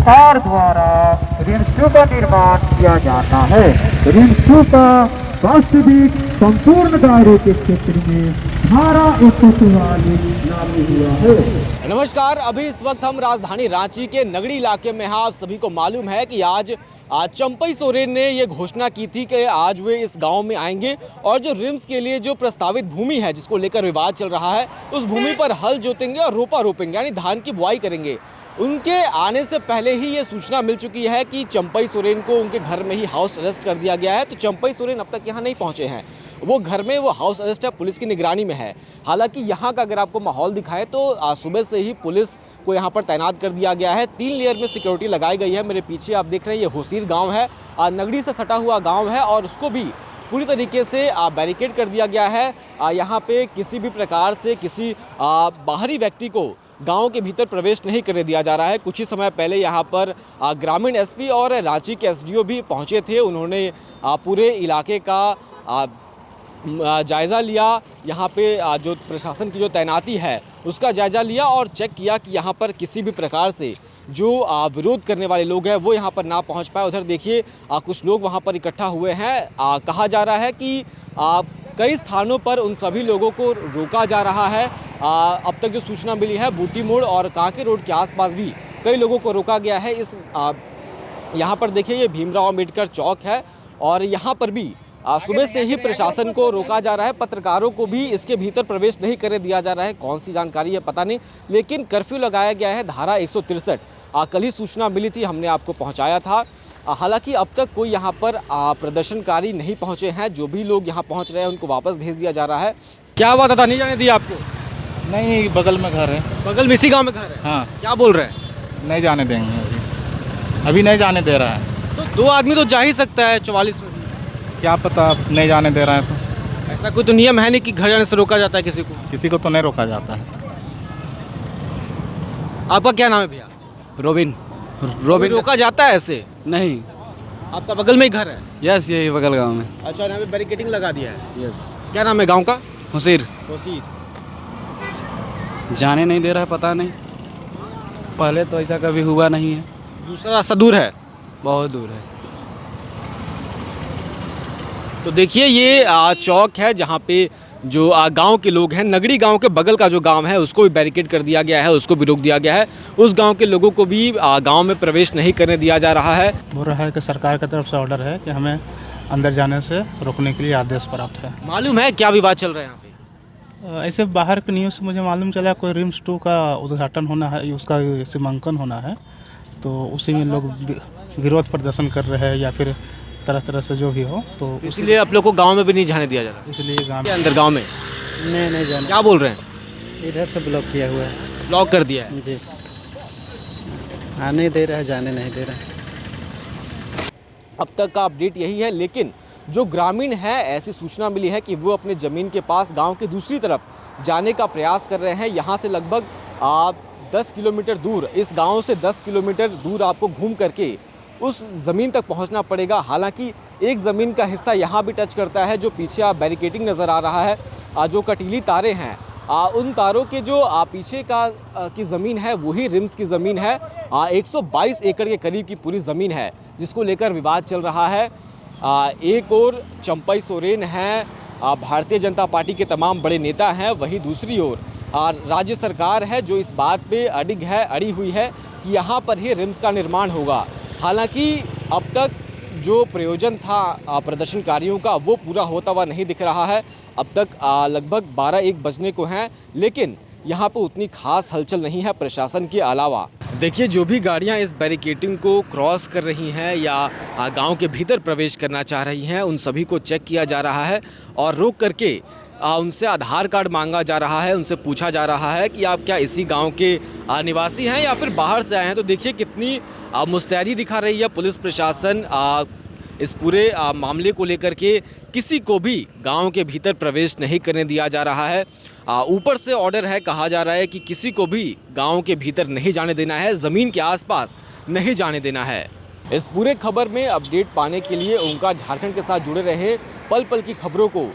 सरकार द्वारा रिम्स 2 का निर्माण किया जाता है। रिम्स 2 का वास्तविक संपूर्ण दायरे के क्षेत्र में धारा 144 लागू हुआ है। नमस्कार, अभी इस वक्त हम राजधानी रांची के नगड़ी इलाके में हैं। आप सभी को मालूम है कि आज चंपई सोरेन ने ये घोषणा की थी कि आज वे इस गांव में आएंगे और जो रिम्स के लिए जो प्रस्तावित भूमि है जिसको लेकर विवाद चल रहा है उस भूमि पर हल जोतेंगे और रोपा रोपेंगे, यानी धान की बुआई करेंगे। उनके आने से पहले ही ये सूचना मिल चुकी है कि चंपई सोरेन को उनके घर में ही हाउस अरेस्ट कर दिया गया है। तो चंपई सोरेन अब तक यहाँ नहीं पहुँचे हैं, वो घर में वो हाउस अरेस्ट है, पुलिस की निगरानी में है। हालांकि यहाँ का अगर आपको माहौल दिखाएं तो सुबह से ही पुलिस को यहाँ पर तैनात कर दिया गया है। 3 लेयर में सिक्योरिटी लगाई गई है। मेरे पीछे आप देख रहे हैं ये होसीर गांव है, नगड़ी से सटा हुआ गांव है और उसको भी पूरी तरीके से बैरिकेड कर दिया गया है। यहाँ पे किसी भी प्रकार से किसी बाहरी व्यक्ति को गांव के भीतर प्रवेश नहीं करने दिया जा रहा है। कुछ ही समय पहले यहाँ पर ग्रामीण एसपी और रांची के एसडीओ भी पहुँचे थे। उन्होंने पूरे इलाके का जायज़ा लिया, यहाँ पे जो प्रशासन की जो तैनाती है उसका जायज़ा लिया और चेक किया कि यहाँ पर किसी भी प्रकार से जो विरोध करने वाले लोग हैं वो यहाँ पर ना पहुँच पाए। उधर देखिए कुछ लोग वहाँ पर इकट्ठा हुए हैं। कहा जा रहा है कि कई स्थानों पर उन सभी लोगों को रोका जा रहा है। अब तक जो सूचना मिली है बूटी मोड़ और कांके रोड के आसपास भी कई लोगों को रोका गया है। यहाँ पर देखिए ये भीमराव अम्बेडकर चौक है और यहाँ पर भी सुबह से ही प्रशासन को रोका जा रहा है। पत्रकारों को भी इसके भीतर प्रवेश नहीं करने दिया जा रहा है। कौन सी जानकारी है पता नहीं, लेकिन कर्फ्यू लगाया गया है धारा 163। कल ही सूचना मिली थी, हमने आपको पहुंचाया था। हालांकि अब तक कोई यहाँ पर प्रदर्शनकारी नहीं पहुंचे हैं। जो भी लोग यहाँ पहुंच रहे हैं उनको वापस भेज दिया जा रहा है। क्या बात था, नहीं जाने दिया आपको? नहीं, बगल में घर है। बगल में इसी गाँव में घर है? हाँ। क्या बोल रहे हैं? नहीं जाने देंगे, अभी नहीं जाने दे रहा है। तो 2 आदमी तो जा ही सकता है 44 में। क्या पता, नहीं जाने दे रहा है तो। ऐसा कोई तो नियम है नहीं कि घर जाने से रोका जाता है किसी को तो नहीं रोका जाता है। आपका क्या नाम है भैया? रोबिन। रोका जाता है ऐसे? नहीं। आपका बगल में ही घर है? यस, यही बगल गांव में। अच्छा, यहाँ पे बैरिकेडिंग लगा दिया है? यस। क्या नाम है गांव का? हुसीर। होसीर। जाने नहीं दे रहा है, पता नहीं, पहले तो ऐसा कभी हुआ नहीं है। दूसरा रास्ता दूर है? बहुत दूर है। तो देखिए ये चौक है जहाँ पे जो गांव के लोग हैं। नगड़ी गांव के बगल का जो गांव है उसको भी बैरिकेड कर दिया गया है, उसको भी रोक दिया गया है। उस गांव के लोगों को भी गांव में प्रवेश नहीं करने दिया जा रहा है। बोल रहा है कि सरकार की तरफ से ऑर्डर है कि हमें अंदर जाने से रोकने के लिए आदेश प्राप्त है। मालूम है क्या विवाद चल रहा है यहाँ पे? ऐसे बाहर के न्यूज़ से मुझे मालूम चला कोई रिम्स 2 का उद्घाटन होना है, उसका सीमांकन होना है, तो उसी में लोग विरोध प्रदर्शन कर रहे हैं या फिर तरह से जो भी हो, तो इसलिए आप लोग को गांव में भी नहीं जाने दिया जा रहा? इसलिए गाँव अंदर गांव में नहीं जाना। क्या बोल रहे हैं? इधर से ब्लॉक किया हुआ है। ब्लॉक कर दिया है? जी, आने दे रहा है, जाने नहीं दे रहा है। अब तक का अपडेट यही है, लेकिन जो ग्रामीण है ऐसी सूचना मिली है कि वो अपने ज़मीन के पास गांव के दूसरी तरफ जाने का प्रयास कर रहे हैं। यहाँ से लगभग 10 किलोमीटर दूर, इस गांव से 10 किलोमीटर दूर आपको घूम करके उस ज़मीन तक पहुंचना पड़ेगा। हालांकि एक ज़मीन का हिस्सा यहाँ भी टच करता है। जो पीछे आप बैरिकेडिंग नज़र आ रहा है, जो कटीली तारें हैं, उन तारों के जो पीछे की ज़मीन है वही रिम्स की ज़मीन है। 122 एकड़ के करीब की पूरी ज़मीन है जिसको लेकर विवाद चल रहा है। एक और चंपई सोरेन हैं, भारतीय जनता पार्टी के तमाम बड़े नेता हैं, वहीं दूसरी ओर राज्य सरकार है जो इस बात पे अड़ी हुई है कि यहाँ पर ही रिम्स का निर्माण होगा। हालांकि अब तक जो प्रयोजन था प्रदर्शनकारियों का वो पूरा होता हुआ नहीं दिख रहा है। अब तक लगभग 12-1 बजने को हैं, लेकिन यहाँ पर उतनी खास हलचल नहीं है प्रशासन के अलावा। देखिए जो भी गाड़ियाँ इस बैरिकेडिंग को क्रॉस कर रही हैं या गांव के भीतर प्रवेश करना चाह रही हैं, उन सभी को चेक किया जा रहा है और रोक करके उनसे आधार कार्ड मांगा जा रहा है। उनसे पूछा जा रहा है कि आप क्या इसी गांव के निवासी हैं या फिर बाहर से आए हैं। तो देखिए कितनी मुस्तैदी दिखा रही है पुलिस प्रशासन इस पूरे मामले को लेकर के। किसी को भी गांव के भीतर प्रवेश नहीं करने दिया जा रहा है। ऊपर से ऑर्डर है, कहा जा रहा है कि किसी को भी गांव के भीतर नहीं जाने देना है, ज़मीन के आसपास नहीं जाने देना है। इस पूरे खबर में अपडेट पाने के लिए ओंकार झारखंड के साथ जुड़े रहे, पल पल की खबरों को